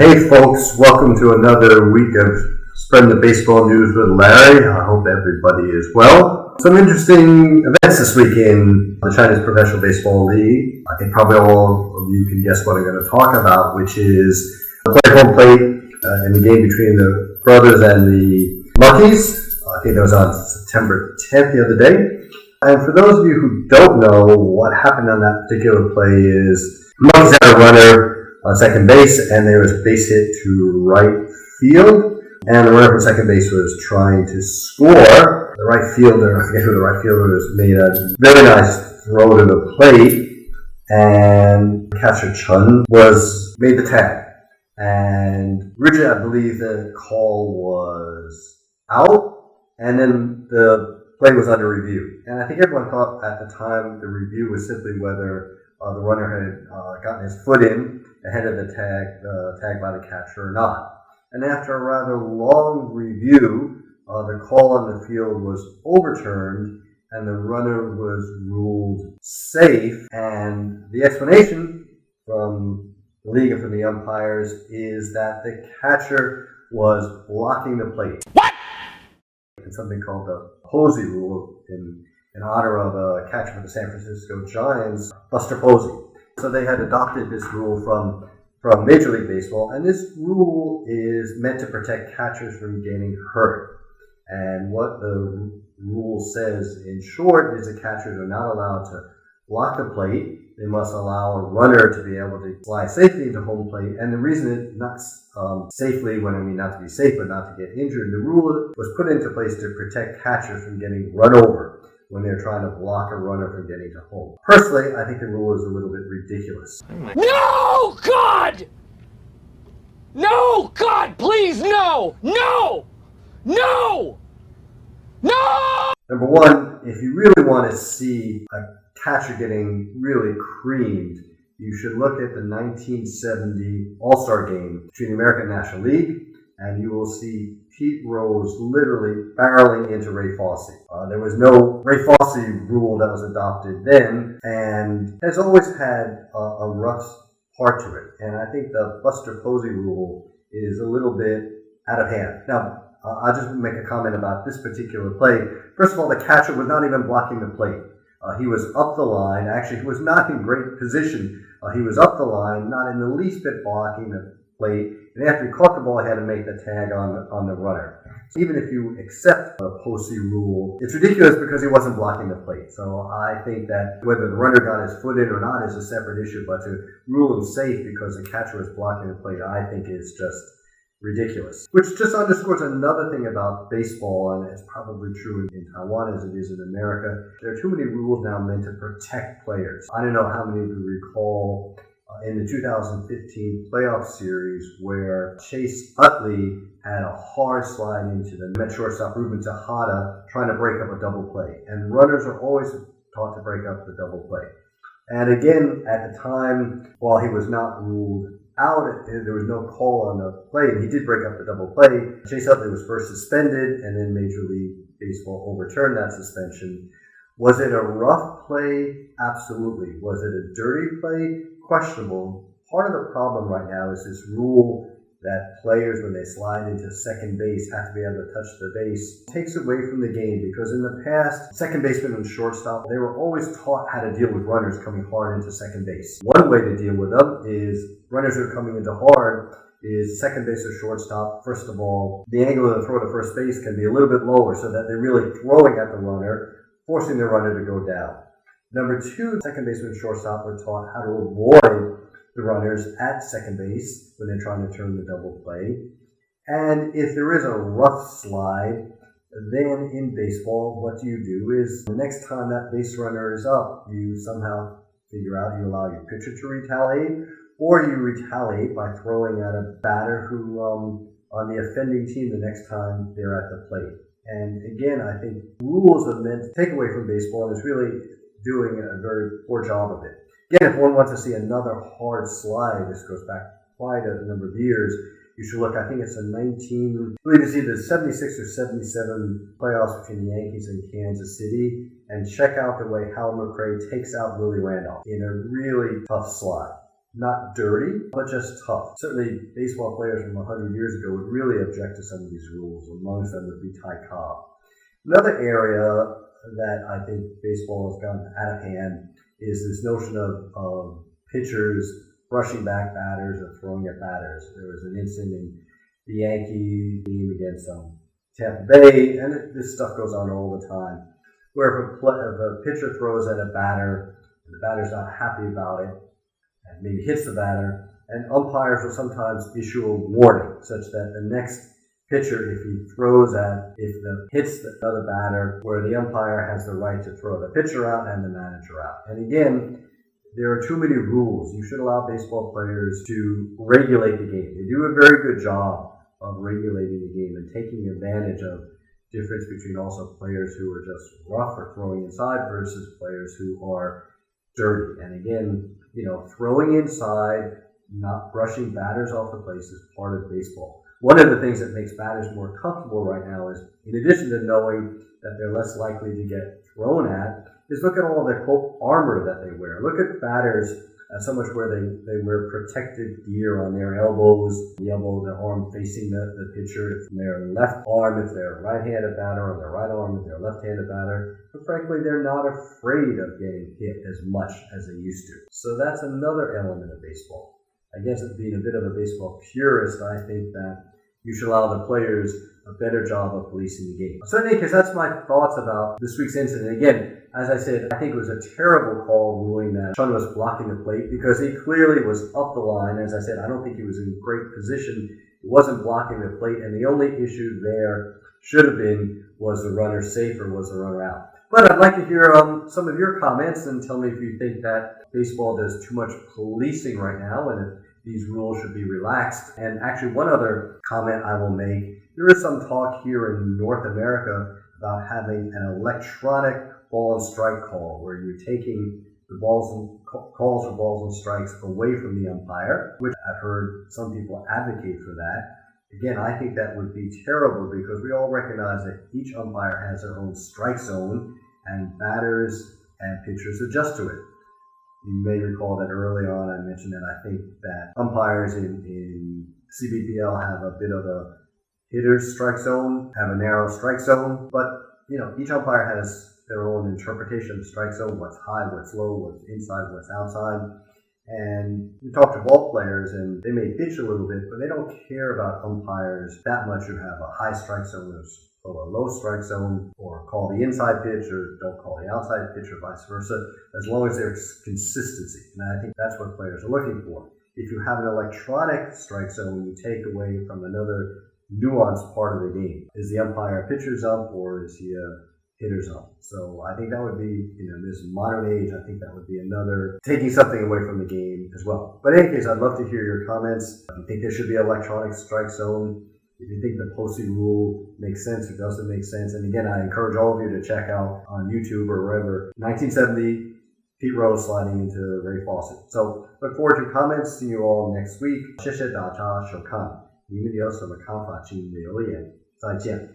Hey folks, welcome to another week of Spreading the Baseball News with Larry. I hope everybody is well. Some interesting events this week in the Chinese Professional Baseball League. I think probably all of you can guess what I'm going to talk about, which is the play home plate in the game between the Brothers and the Monkeys. I think that was on September 10th the other day. And for those of you who don't know, what happened on that particular play is the Monkeys had a runner on second base, and there was a base hit to right field, and the runner from second base was trying to score. The right fielder, I forget who the right fielder was, made a very nice throw to the plate, and catcher Chun made the tag. And originally, I believe the call was out, and then the play was under review. And I think everyone thought at the time the review was simply whether the runner had gotten his foot in ahead of the tag by the catcher or not. And after a rather long review, the call on the field was overturned and the runner was ruled safe. And the explanation from the league and from the umpires is that the catcher was blocking the plate. What? It's something called the Posey rule in honor of a catcher for the San Francisco Giants, Buster Posey. So they had adopted this rule from Major League Baseball, and this rule is meant to protect catchers from getting hurt. And what the rule says in short is that catchers are not allowed to block the plate. They must allow a runner to be able to fly safely into home plate. And the reason it's not safely, when I mean not to be safe, but not to get injured, the rule was put into place to protect catchers from getting run over when they're trying to block a runner from getting to home. Personally, I think the rule is a little bit ridiculous. No, God! No, God, please, no! No! No! No! Number one, if you really want to see a catcher getting really creamed, you should look at the 1970 All-Star game between the American National League, and you will see Pete Rose literally barreling into Ray Fosse. There was no Ray Fosse rule that was adopted then, and has always had a rough part to it. And I think the Buster Posey rule is a little bit out of hand. Now, I'll just make a comment about this particular play. First of all, the catcher was not even blocking the plate. He was up the line. Actually, he was not in great position. He was up the line, not in the least bit blocking the plate. And after he caught the ball, he had to make the tag on the runner. So even if you accept the Posey rule, it's ridiculous because he wasn't blocking the plate. So I think that whether the runner got his foot in or not is a separate issue. But to rule him safe because the catcher was blocking the plate, I think is just ridiculous. Which just underscores another thing about baseball, and it's probably true in Taiwan as it is in America. There are too many rules now meant to protect players. I don't know how many of you recall in the 2015 playoff series where Chase Utley had a hard slide into the Met shortstop Ruben Tejada trying to break up a double play. And runners are always taught to break up the double play. And again, at the time, while he was not ruled out, there was no call on the play, and he did break up the double play. Chase Utley was first suspended, and then Major League Baseball overturned that suspension. Was it a rough play? Absolutely. Was it a dirty play? Questionable. Part of the problem right now is this rule that players, when they slide into second base, have to be able to touch the base. It takes away from the game because in the past, second baseman and shortstop, they were always taught how to deal with runners coming hard into second base. One way to deal with them is runners who are coming into hard is second base or shortstop. First of all, the angle of the throw to first base can be a little bit lower so that they're really throwing at the runner, forcing the runner to go down. Number two, second baseman and shortstop are taught how to avoid the runners at second base when they're trying to turn the double play. And if there is a rough slide, then in baseball, what you do is the next time that base runner is up, you somehow figure out you allow your pitcher to retaliate, or you retaliate by throwing at a batter who on the offending team the next time they're at the plate. And again, I think rules are meant to take away from baseball, and it's really doing a very poor job of it. Again, if one wants to see another hard slide, this goes back quite a number of years, you should look, I think it's a I believe it's either 76 or 77 playoffs between the Yankees and Kansas City, and check out the way Hal McRae takes out Willie Randolph in a really tough slide. not dirty, but just tough. Certainly, baseball players from 100 years ago would really object to some of these rules. Amongst them would be Ty Cobb. Another area that I think baseball has gotten out of hand is this notion of pitchers brushing back batters or throwing at batters. There was an incident in the Yankee game against Tampa Bay, and this stuff goes on all the time, where if a pitcher throws at a batter, the batter's not happy about it, and maybe hits the batter, and umpires will sometimes issue a warning such that the next pitcher, if it hits the other batter, where the umpire has the right to throw the pitcher out and the manager out. And again, there are too many rules. You should allow baseball players to regulate the game. They do a very good job of regulating the game and taking advantage of difference between also players who are just rough or throwing inside versus players who are dirty. And again, throwing inside, not brushing batters off the place is part of baseball. One of the things that makes batters more comfortable right now is, in addition to knowing that they're less likely to get thrown at, is look at all their quote armor that they wear. Look at batters so much where they wear protective gear on their elbows, the arm facing the pitcher, if their left arm if they're a right-handed batter, or their right arm if they're a left-handed batter. But frankly, they're not afraid of getting hit as much as they used to. So that's another element of baseball. I guess being a bit of a baseball purist, I think that you should allow the players a better job of policing the game. So in any case, that's my thoughts about this week's incident. Again, as I said, I think it was a terrible call ruling that Chun was blocking the plate, because he clearly was up the line. As I said, I don't think he was in great position. He wasn't blocking the plate, and the only issue there should have been, was the runner safe or was the runner out? But I'd like to hear some of your comments, and tell me if you think that baseball does too much policing right now, and if these rules should be relaxed. And actually, one other comment I will make, there is some talk here in North America about having an electronic ball and strike call, where you're taking the calls for balls and strikes away from the umpire, which I've heard some people advocate for that. Again, I think that would be terrible, because we all recognize that each umpire has their own strike zone, and batters and pitchers adjust to it. You may recall that early on I mentioned that I think that umpires in CPBL have a bit of a hitter's strike zone, have a narrow strike zone, but each umpire has their own interpretation of the strike zone, what's high, what's low, what's inside, what's outside. And you talk to ball players, and they may pitch a little bit, but they don't care about umpires that much who have a high strike zone or a low strike zone, or call the inside pitch or don't call the outside pitch, or vice versa, as long as there's consistency. And I think that's what players are looking for. If you have an electronic strike zone, you take away from another nuanced part of the game. Is the umpire a pitcher's ump, or is he a hitter's ump? So I think that would be, in this modern age, I think that would be another taking something away from the game as well. But in any case, I'd love to hear your comments. If you think there should be an electronic strike zone, if you think the posting rule makes sense or doesn't make sense. And again, I encourage all of you to check out on YouTube or wherever 1970 Pete Rose sliding into Ray Fawcett. So look forward to comments. See you all next week. 谢谢大家收看，你们有什么看法请留言。再见。